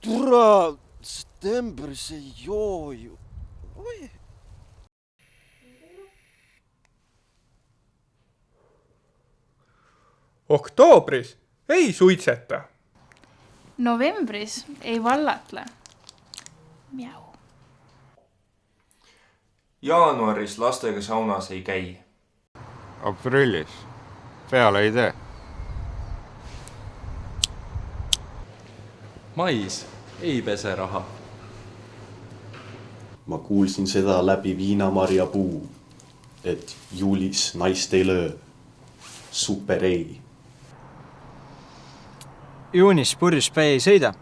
Tura, septembris ei joo ju. Oi. Oktoobris ei suitseta. Novembris ei vallatle. Mjau. Jaanuaris lastega saunas ei käi. Aprillis peale ei tee. Mais ei pese raha. Ma kuulsin seda läbi viinamarja puu, et juulis naist ei löö. Super ei. Juunis purjus päi ei sõida.